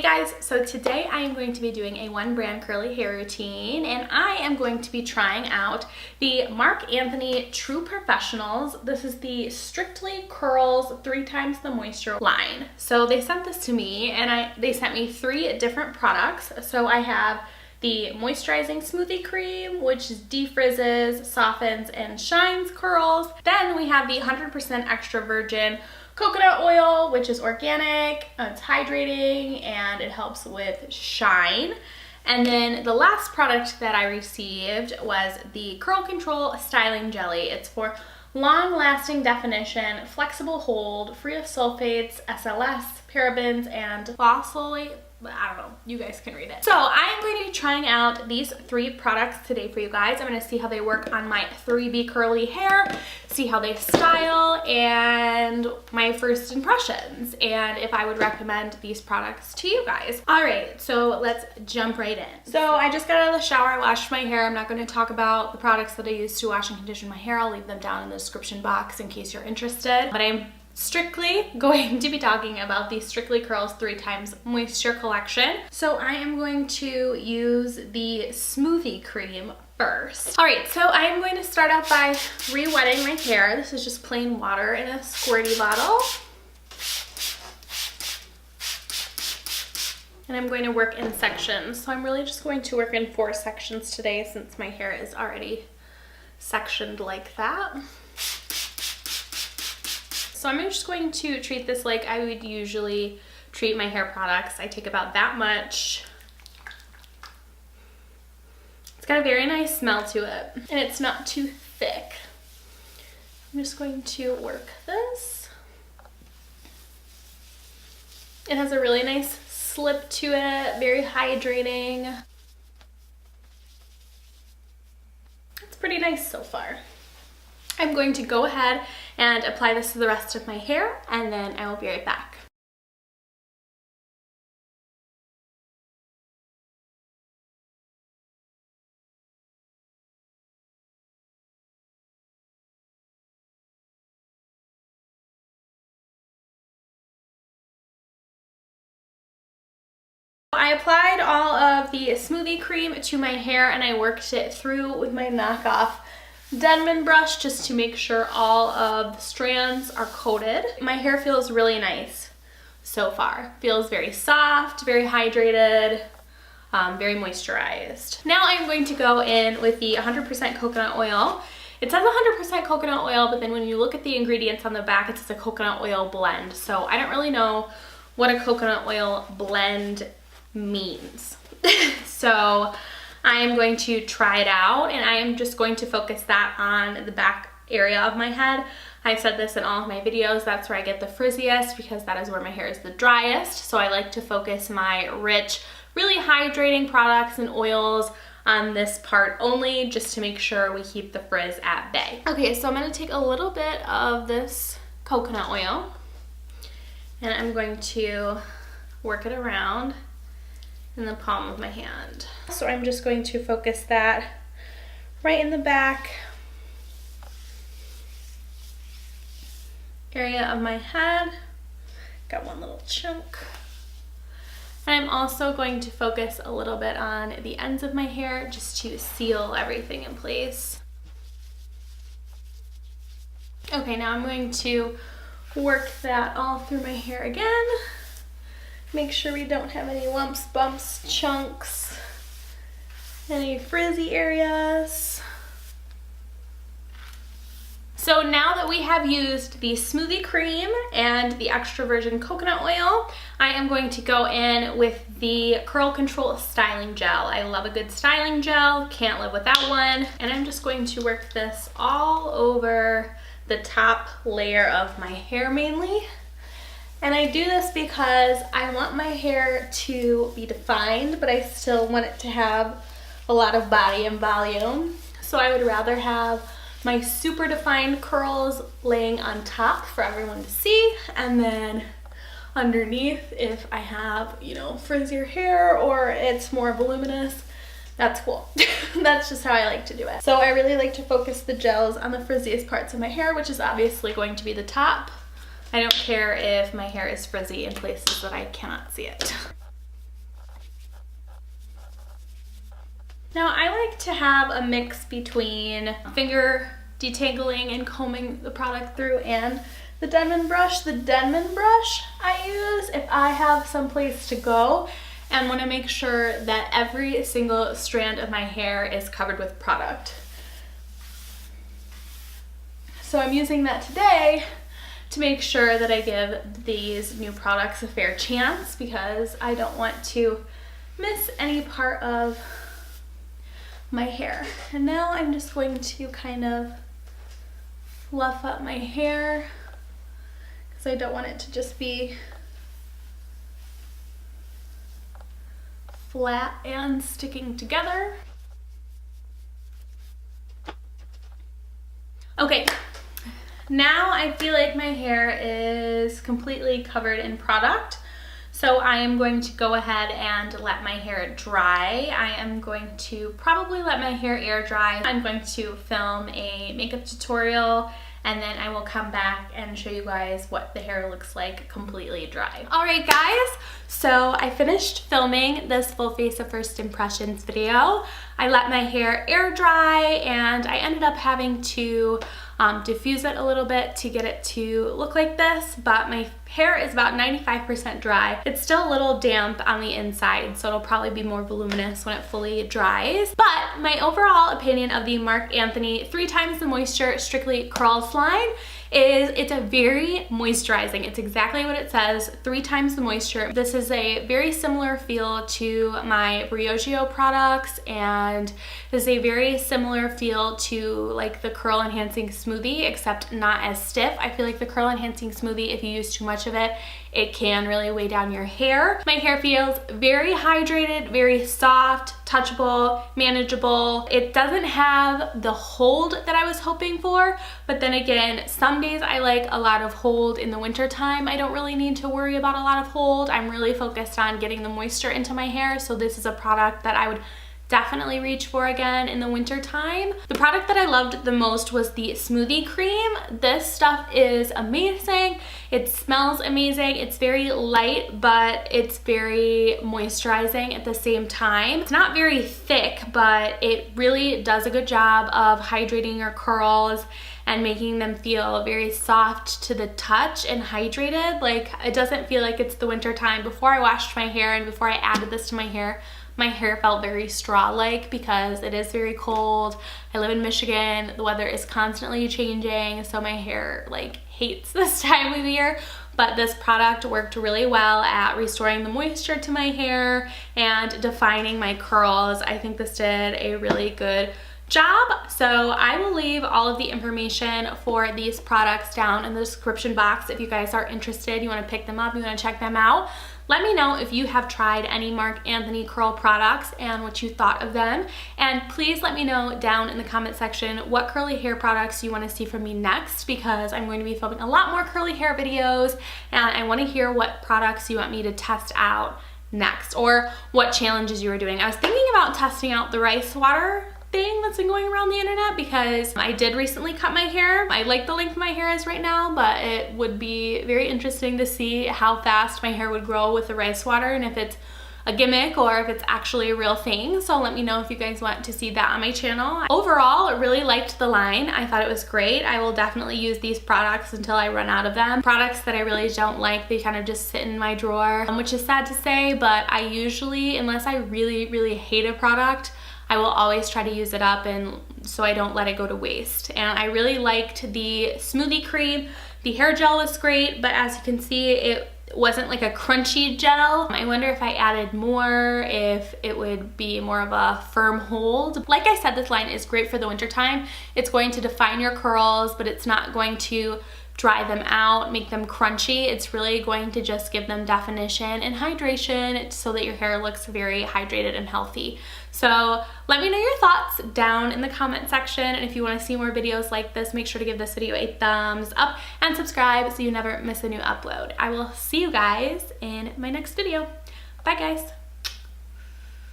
guys, so today I am going to be doing a one brand curly hair routine, and I am going to be trying out the Marc Anthony True Professionals. This is the Strictly Curls 3 Times the Moisture line. So they sent this to me, and they sent me 3 different products. So I have the moisturizing smoothie cream, which defrizzes, softens, and shines curls. Then we have the 100% extra virgin coconut oil, which is organic, it's hydrating, and it helps with shine. And then the last product that I received was the Curl Control Styling Jelly. It's for long-lasting definition, flexible hold, free of sulfates, SLS, parabens, and phospholate. I don't know, you guys can read it. So I am going to be trying out these 3 products today for you guys. I'm going to see how they work on my 3B curly hair, see how they style, and my first impressions, and if I would recommend these products to you guys. All right, so let's jump right in. So I just got out of the shower, I washed my hair. I'm not going to talk about the products that I use to wash and condition my hair. I'll leave them down in the description box in case you're interested. But I'm strictly going to be talking about the Strictly Curls 3 Times Moisture collection. So I am going to use the smoothie cream first. All right, so I am going to start out by re-wetting my hair. This is just plain water in a squirty bottle. And I'm going to work in sections. So I'm really just going to work in 4 sections today since my hair is already sectioned like that. So I'm just going to treat this like I would usually treat my hair products. I take about that much. It's got a very nice smell to it, and it's not too thick. I'm just going to work this. It has a really nice slip to it, very hydrating. It's pretty nice so far. I'm going to go ahead and apply this to the rest of my hair, and then I will be right back. I applied all of the smoothie cream to my hair, and I worked it through with my knockoff Denman brush just to make sure all of the strands are coated. My hair feels really nice so far. Feels very soft, very hydrated, very moisturized. Now I'm going to go in with the 100% coconut oil. It says 100% coconut oil, but then when you look at the ingredients on the back, it says a coconut oil blend. So I don't really know what a coconut oil blend means. So I am going to try it out, and I am just going to focus that on the back area of my head. I've said this in all of my videos, that's where I get the frizziest because that is where my hair is the driest. So I like to focus my rich, really hydrating products and oils on this part only, just to make sure we keep the frizz at bay. Okay, so I'm going to take a little bit of this coconut oil, and I'm going to work it around in the palm of my hand. So I'm just going to focus that right in the back area of my head. Got one little chunk. And I'm also going to focus a little bit on the ends of my hair just to seal everything in place. Okay, now I'm going to work that all through my hair again. Make sure we don't have any lumps, bumps, chunks, any frizzy areas. So now that we have used the smoothie cream and the extra virgin coconut oil, I am going to go in with the Curl Control Styling Gel. I love a good styling gel, can't live without one. And I'm just going to work this all over the top layer of my hair mainly. And I do this because I want my hair to be defined, but I still want it to have a lot of body and volume. So I would rather have my super defined curls laying on top for everyone to see, and then underneath, if I have, you know, frizzier hair or it's more voluminous, that's cool. That's just how I like to do it. So I really like to focus the gels on the frizziest parts of my hair, which is obviously going to be the top. I don't care if my hair is frizzy in places that I cannot see it. Now I like to have a mix between finger detangling and combing the product through and the Denman brush. The Denman brush I use if I have someplace to go and want to make sure that every single strand of my hair is covered with product. So I'm using that today to make sure that I give these new products a fair chance because I don't want to miss any part of my hair. And now I'm just going to kind of fluff up my hair because I don't want it to just be flat and sticking together. Okay, now I feel like my hair is completely covered in product. So I am going to go ahead and let my hair dry. I am going to probably let my hair air dry. I'm going to film a makeup tutorial and then I will come back and show you guys what the hair looks like completely dry. All right guys, so I finished filming this full face of first impressions video. I let my hair air dry and I ended up having to diffuse it a little bit to get it to look like this, but my hair is about 95% dry. It's still a little damp on the inside, so it'll probably be more voluminous when it fully dries. But my overall opinion of the Marc Anthony 3 Times the Moisture Strictly Curls line is it's a very moisturizing. It's exactly what it says, 3 times the moisture. This is a very similar feel to my Briogeo products, and this is a very similar feel to like the Curl Enhancing Smoothie, except not as stiff. I feel like the Curl Enhancing Smoothie, if you use too much of it, it can really weigh down your hair. My hair feels very hydrated, very soft, touchable, manageable. It doesn't have the hold that I was hoping for, but then again, some days I like a lot of hold. In the winter time, I don't really need to worry about a lot of hold. I'm really focused on getting the moisture into my hair, so this is a product that I would definitely reach for again in the winter time. The product that I loved the most was the Smoothie Cream. This stuff is amazing. It smells amazing. It's very light, but it's very moisturizing at the same time. It's not very thick, but it really does a good job of hydrating your curls and making them feel very soft to the touch and hydrated. Like, it doesn't feel like it's the winter time. Before I washed my hair and before I added this to my hair felt very straw-like because it is very cold. I live in Michigan. The weather is constantly changing, so my hair like hates this time of year. But this product worked really well at restoring the moisture to my hair and defining my curls. I think this did a really good job. So I will leave all of the information for these products down in the description box. If you guys are interested, you want to pick them up, you want to check them out, let me know if you have tried any Marc Anthony curl products and what you thought of them. And please let me know down in the comment section what curly hair products you want to see from me next, because I'm going to be filming a lot more curly hair videos and I want to hear what products you want me to test out next or what challenges you are doing. I was thinking about testing out the rice water thing that's been going around the internet because I did recently cut my hair. I like the length my hair is right now, but it would be very interesting to see how fast my hair would grow with the rice water and if it's a gimmick or if it's actually a real thing. So let me know if you guys want to see that on my channel. Overall, I really liked the line. I thought it was great. I will definitely use these products until I run out of them. Products that I really don't like, they kind of just sit in my drawer, which is sad to say, but I usually, unless I really, really hate a product, I will always try to use it up and so I don't let it go to waste. And I really liked the Smoothie Cream. The hair gel was great, but as you can see, it wasn't like a crunchy gel. I wonder if I added more, if it would be more of a firm hold. Like I said, this line is great for the winter time. It's going to define your curls, but it's not going to dry them out, make them crunchy. It's really going to just give them definition and hydration so that your hair looks very hydrated and healthy. So let me know your thoughts down in the comment section, and if you want to see more videos like this, make sure to give this video a thumbs up and subscribe so you never miss a new upload. I will see you guys in my next video. Bye guys.